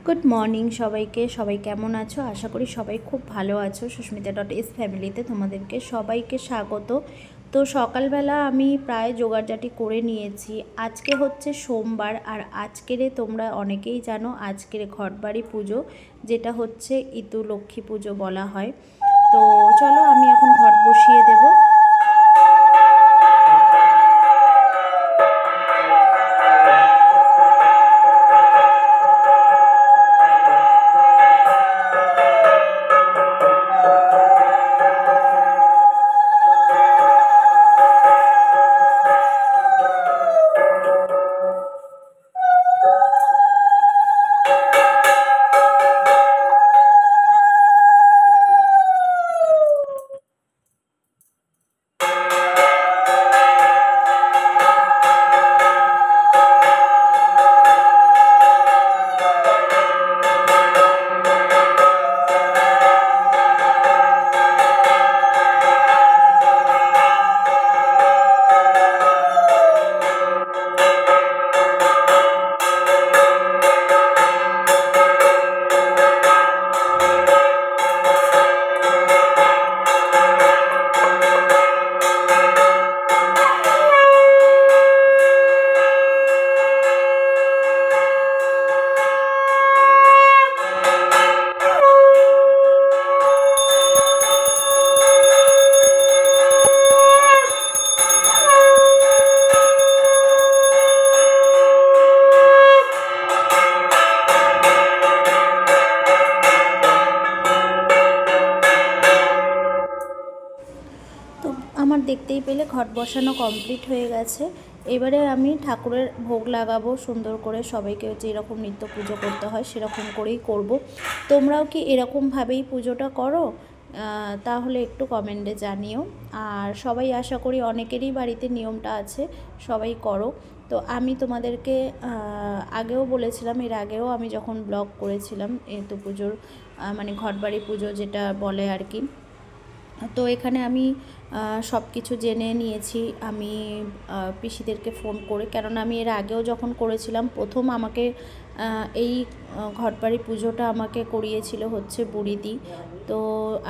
Good morning সবাইকে। সবাই কেমন আছো? আশা করি সবাই খুব ভালো আছো। সুস্মিতা.is ফ্যামিলিতে তোমাদেরকে সবাইকে স্বাগত। তো সকালবেলা আমি প্রায় জোগাড়জাটি করে নিয়েছি। আজকে হচ্ছে সোমবার, আর আজকেরে তোমরা অনেকেই জানো আজকের ঘরবাড়ি পুজো, যেটা হচ্ছে ইতু লক্ষ্মী পুজো বলা হয়। তো চলো আমি এখন ঘট বসিয়ে দেবো। তো আমার দেখতেই পেলে ঘট বসানো কমপ্লিট হয়ে গেছে। এবারে আমি ঠাকুরের ভোগ লাগাবো সুন্দর করে। সবাইকে যেরকম নিত্য পুজো করতে হয় সেরকম করেই করব। তোমরাও কি এরকমভাবেই পুজোটা করো? তাহলে একটু কমেন্টে জানিও। আর সবাই আশা করি অনেকেরই বাড়িতে নিয়মটা আছে, সবাই করো। তো আমি তোমাদেরকে আগেও বলেছিলাম, এর আগেও আমি যখন ব্লগ করেছিলাম তো পুজোর মানে ঘরবাড়ি পুজো যেটা বলে আর কি। তো এখানে আমি সব কিছু জেনে নিয়েছি আমি পিসিদেরকে ফোন করে, কেননা আমি এর আগেও যখন করেছিলাম প্রথম আমাকে এই ঘরবাড়ি পুজোটা আমাকে করিয়েছিল হচ্ছে বুড়িদি। তো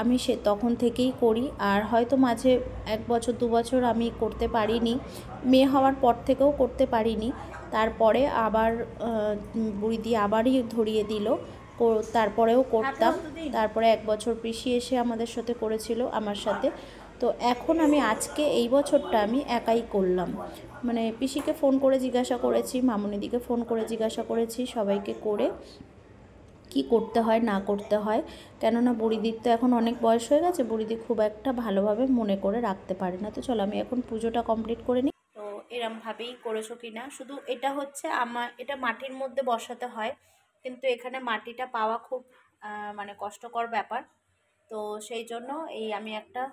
আমি তখন থেকেই করি, আর হয়তো মাঝে 1 বছর 2 বছর আমি করতে পারিনি, মেয়ে হওয়ার পর থেকেও করতে পারিনি। তারপরে আবার বুড়িদি আবারই ধরিয়ে দিল, তারপরেও করতাম। তারপরে 1 বছর পিসি এসে আমাদের সাথে করেছিল আমার সাথে। তো এখন আমি আজকে এই বছরটা আমি একাই করলাম, মানে পিসিকে ফোন করে জিজ্ঞাসা করেছি, মামুনিদিকে ফোন করে জিজ্ঞাসা করেছি, সবাইকে করে কি করতে হয় না করতে হয়। কেননা বুড়িদির তো এখন অনেক বয়স হয়ে গেছে, বুড়িদি খুব একটা ভালোভাবে মনে করে রাখতে পারে না। তো চলো আমি এখন পুজোটা কমপ্লিট করে নিই। তো এরমভাবেই করেছো কি না, শুধু এটা হচ্ছে আমার এটা মাটির মধ্যে বসাতে হয়, কিন্তু এখানে মাটিটা পাওয়া খুব মানে কষ্টকর ব্যাপার। তো সেই জন্য এই আমি একটা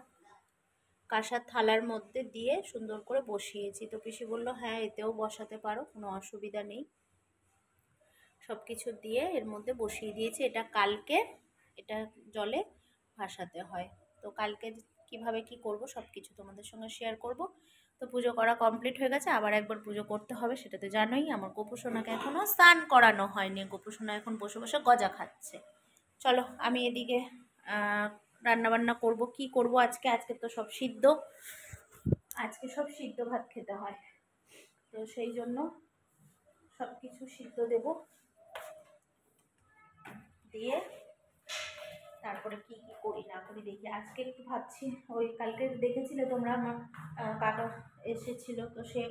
কাঁসার থালার মধ্যে দিয়ে সুন্দর করে বসিয়েছি। তো পিসি বলল হ্যাঁ এতেও বসাতে পারো, কোনো অসুবিধা নেই। সব কিছু দিয়ে এর মধ্যে বসিয়ে দিয়েছি। এটা কালকে এটা জলে ভাসাতে হয়। তো কালকে কিভাবে কি করব সব কিছু তোমাদের সঙ্গে শেয়ার করব। তো পুজো করা কমপ্লিট হয়ে গেছে, আবার একবার পুজো করতে হবে, সেটা তো জানোই। আমার গোপুসোনাকে এখনও স্নান করানো হয়নি, গোপুসোনা এখন বসে বসে গজা খাচ্ছে। চলো আমি এদিকে রান্নাবান্না করব। কি করব আজকে? আজকে তো সব সিদ্ধ, আজকে সব সিদ্ধ ভাত খেতে হয়। তো সেই জন্য সব কিছু সিদ্ধ দেব, দিয়ে তারপরে কি কি করি না করি দেখি। আজকে একটু ভাবছি, ওই কালকে দেখেছিলে তোমরা আমার কাকা এসেছিল, তো সে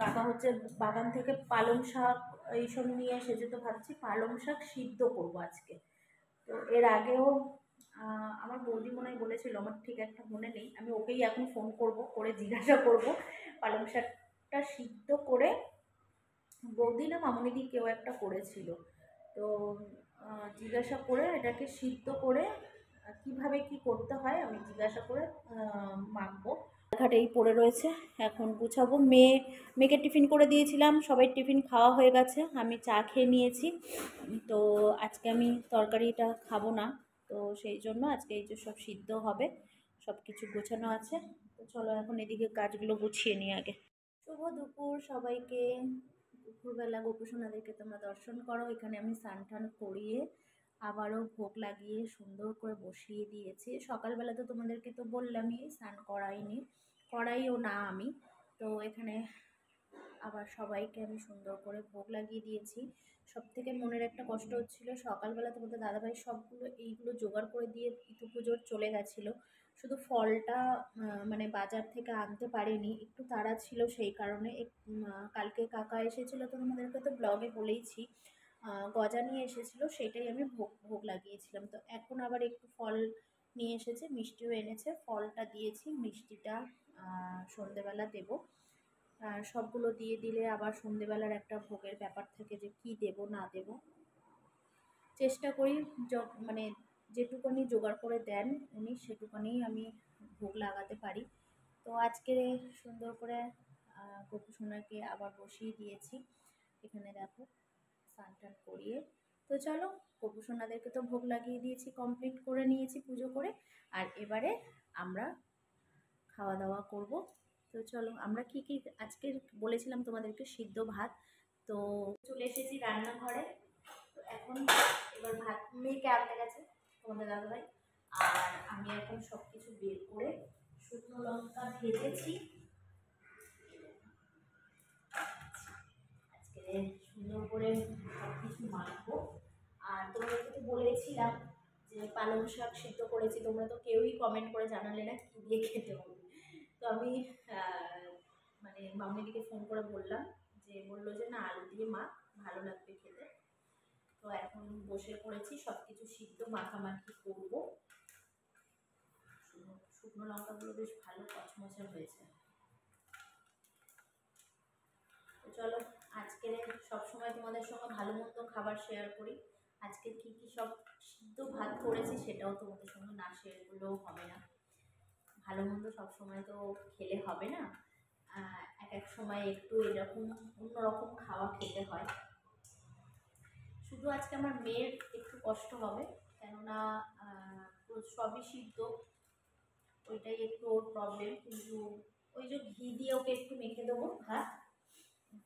কাকা হচ্ছে বাগান থেকে পালং শাক এইসব নিয়ে এসেছে। তো ভাবছি পালং শাক সিদ্ধ করবো আজকে। তো এর আগেও আমার বৌদি মনে হয় বলেছিল, আমার ঠিক একটা মনে নেই, আমি ওকেই এখন ফোন করব, করে জিজ্ঞাসা করব পালং শাকটা সিদ্ধ করে। বৌদি না মামুনিদি কেউ একটা করেছিল, তো জিজ্ঞাসা করে এটাকে সিদ্ধ করে কিভাবে কি করতে হয় আমি জিজ্ঞাসা করে মাখবো। ঘাটেই পড়ে রয়েছে, এখন গুছাবো। মেয়েকে টিফিন করে দিয়েছিলাম, সবাই টিফিন খাওয়া হয়ে গেছে, আমি চা খেয়ে নিয়েছি। তো আজকে আমি তরকারিটা খাবো না, তো সেই জন্য আজকে এই যে সব সিদ্ধ হবে, সব কিছু গোছানো আছে। তো চলো এখন এদিকে কাজগুলো গুছিয়ে নিই আগে। শুভ দুপুর সবাইকে। দুপুরবেলা গোপুসোনাদেরকে তোমরা দর্শন করো। এখানে আমি স্নান টান করিয়ে আবারও ভোগ লাগিয়ে সুন্দর করে বসিয়ে দিয়েছি। সকালবেলা তো তোমাদেরকে তো বললামই স্নান করাইও না আমি। তো এখানে আবার সবাইকে আমি সুন্দর করে ভোগ লাগিয়ে দিয়েছি। সবথেকে মনের একটা কষ্ট হচ্ছিল, সকালবেলা তোমাদের দাদাভাই সবগুলো এইগুলো জোগাড় করে দিয়ে ইতু পুজোর চলে গেছিলো, শুধু ফলটা মানে বাজার থেকে আনতে পারিনি, একটু তাড়া ছিল সেই কারণে। কালকে কাকা এসেছিলো, তো তোমাদেরকে তো ব্লগে বলেইছি, গজা নিয়ে এসেছিলো, সেটাই আমি ভোগ লাগিয়েছিলাম। তো এখন আবার একটু ফল নিয়ে এসেছে, মিষ্টিও এনেছে, ফলটা দিয়েছি, মিষ্টিটা সন্ধেবেলা দেবো। সবগুলো দিয়ে দিলে আবার সন্ধেবেলার একটা ভোগের ব্যাপার থাকে যে কি দেব না দেব। চেষ্টা করি মানে যেটুকুনি জোগাড় করে দেন উনি সেটুকুনি আমি ভোগ লাগাতে পারি। তো আজকে সুন্দর করে গোপুসোনাকে আবার বসিয়ে দিয়েছি। এখানে দেখো স্নান টান করিয়ে। তো চলো, গোপুসোনাদেরকে তো ভোগ লাগিয়ে দিয়েছি, কমপ্লিট করে নিয়েছি পুজো করে। আর এবারে আমরা খাওয়া দাওয়া করব। তো চলো, আমরা কি কি আজকে বলেছিলাম তোমাদেরকে, সিদ্ধ ভাত। তো চলে এসেছি রান্নাঘরে। তো এখন এবার ভাত মেয়েকে আনতে গেছে তোমাদের দাদাভাই, আর আমি এখন সব কিছু বের করে শুকনো লঙ্কা ভেজেছি। আজকে সুন্দর করে সব কিছু মাখবো। আর তোমাদেরকে তো বলেছিলাম যে পালং শাক সিদ্ধ করেছি, তোমরা তো কেউই কমেন্ট করে জানালে না কী দিয়ে খেতে হবে। তো আমি মানে মামনিদিকে ফোন করে বললাম, যে বললো যে না আলু দিয়ে মাখ, ভালো লাগবে খেতে। তো এখন বসে পড়েছি, সব কিছু সিদ্ধ মাখামাখি করবো। শুকনো লঙ্কাগুলো বেশ ভালো কচমচে হয়েছে। তো চলো, আজকে সবসময় তোমাদের সঙ্গে ভালো মন্দ খাবার শেয়ার করি। আজকে কি কি সব সিদ্ধ ভাত করেছি সেটাও তোমাদের সঙ্গে না শেয়ার করলেও হবে না। ভালো মন্দ সবসময় তো খেলে হবে না, এক এক সময় একটু এরকম অন্যরকম খাওয়া খেতে হয়। শুধু আজকে আমার মেয়ের একটু কষ্ট হবে, কেননা সবই সিদ্ধ, ওইটাই একটু ওর প্রবলেম। কিন্তু ওই যে ঘি দিয়ে ওকে একটু মেখে দেবো ভাত,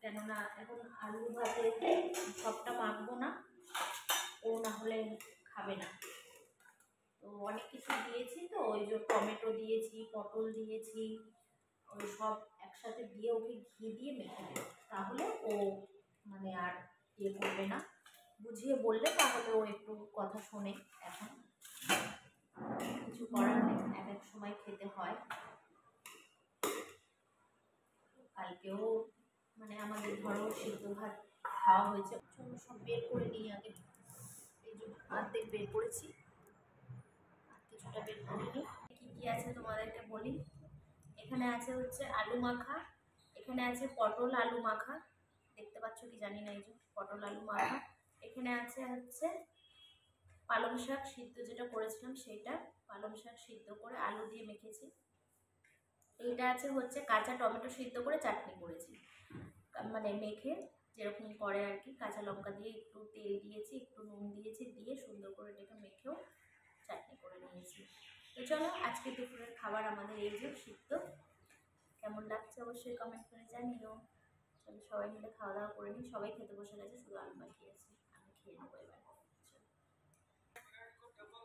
কেননা এখন আলু ভাতে সবটা মাখবো না, ও না হলে খাবে না। তো অনেক কিছু দিয়েছি, তো ওই যে টমেটো দিয়েছি, পটল দিয়েছি, ওই সব একসাথে দিয়ে ওকে ঘি দিয়ে মেখে দেবো, তাহলে ও মানে আর ইয়ে করবে না। বুঝিয়ে বললে তাহলে ও একটু কথা শোনে। এখন কিছু করার নেই, এক এক সময় খেতে হয়। কালকেও মানে আমাদের ঘরেও সিদ্ধ ভাত খাওয়া হয়েছে। সব বের করে নিই আগে, এই যে অর্ধেক বের করেছি, কিছুটা বের করে নিই। কী কী আছে তোমাদেরকে বলি। এখানে আছে হচ্ছে আলু মাখা, এখানে আছে পটল আলু মাখা, দেখতে পাচ্ছ কি জানি না, এই যে পটল আলু মাখা। এখানে আছে হচ্ছে পালং শাক সিদ্ধ, যেটা করেছিলাম সেইটা, পালং শাক সিদ্ধ করে আলু দিয়ে মেখেছি। এইটা আছে হচ্ছে কাঁচা টমেটো সিদ্ধ করে চাটনি করেছি, মানে মেখে যেরকম করে আর কি, কাঁচা লঙ্কা দিয়ে একটু তেল দিয়েছি, একটু নুন দিয়েছি, দিয়ে সুন্দর করে এটাকে মেখেও চাটনি করে নিয়েছি। তো চলো, আজকে দুপুরের খাবার আমাদের এই যে সিদ্ধ। কেমন লাগছে অবশ্যই কমেন্ট করে জানিও। চলো সবাই মিলে খাওয়া দাওয়া করে নিই, সবাই খেতে বসে গেছে, শুধু আমি বাকি আছি, আমি খেয়ে নেবো এবার।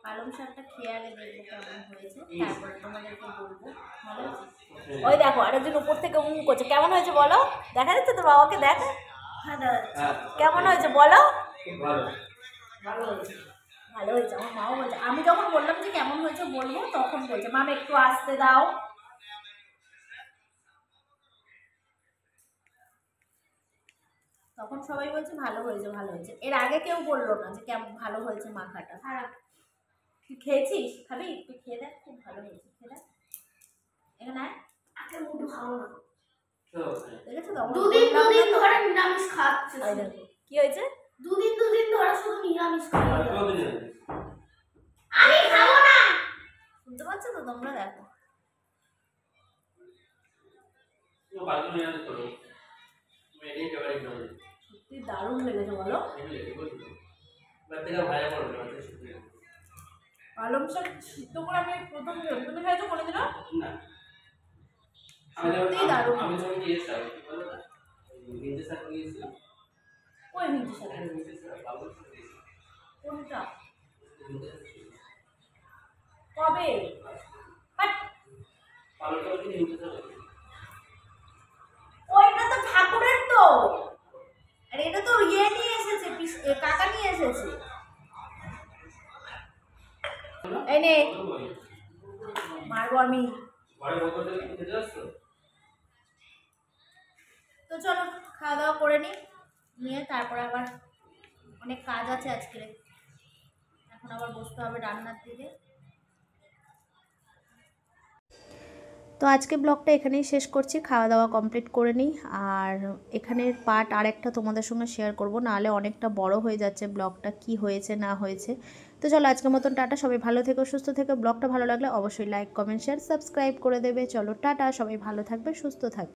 পালং শাকটা খেয়ে আগে দেখবো কেমন হয়েছে, তারপরে তোমাদেরকে বলবো। ভালো হয়েছে? ওই দেখো আরেকজন উপর থেকে করছে, কেমন হয়েছে বলো? দেখা যাচ্ছে তোর বাবাকে, দেখ কেমন হয়েছে বলো। ভালো হয়েছে, ভালো হয়েছে। আমার মাও বলছে, আমি যখন বললাম যে কেমন হয়েছে বলবো, তখন বলছে মাম একটু আসতে দাও। তখন সবাই বলছে ভালো হয়েছে, ভালো হয়েছে। এর আগে কেউ বললো না যে কেমন ভালো হয়েছে মাখাটা। তুই খেয়েছিস? খাবি? তুই খেয়ে দেখ, খুব ভালো হয়েছে, খেয়ে দেখ। এখানে আগে মুঠো ভালো না, দেখেছো তো দুদিন ধরে নিরামিষ খাচ্ছে। কি হয়েছে? দুদিন ধরে শুধু নিরামিষ খাচ্ছে। আমি খাবো না, শুনতে পাচ্ছ তো তোমরা? দেখো সত্যি দারুণ লেগেছে বলো। পালং শাক সিদ্ধ করে আমি প্রথম তুমি খাইছো কোনোদিনও? সত্যি দারুণ। ওই মিন্টু শাক কোনটা কবে বাট ওইটা তো ঠাকুরের তো আর এটা তো ইয়ে নিয়ে এসেছে কাকা নিয়ে এসেছে এই নে মারবো আমি তো চলো খাওয়া দাওয়া করে নিয়ে তারপরে আবার অনেক কাজ আছে আজকে এখন আবার বসতে হবে রান্নার দিকে তো আজকে ব্লগটা এখানেই শেষ করছি খাওয়া দাওয়া কমপ্লিট করে নিই আর এখানের পার্ট আর একটা তোমাদের সঙ্গে শেয়ার করব নাহলে অনেকটা বড় হয়ে যাচ্ছে ব্লগটা কি হয়েছে না হয়েছে তো চলো আজকের মতন টাটা সবাই ভালো থেকো সুস্থ থেকো ব্লগটা ভালো লাগলে অবশ্যই লাইক কমেন্ট শেয়ার সাবস্ক্রাইব করে দেবে চলো টাটা সবাই ভালো থাকবে সুস্থ থাকবে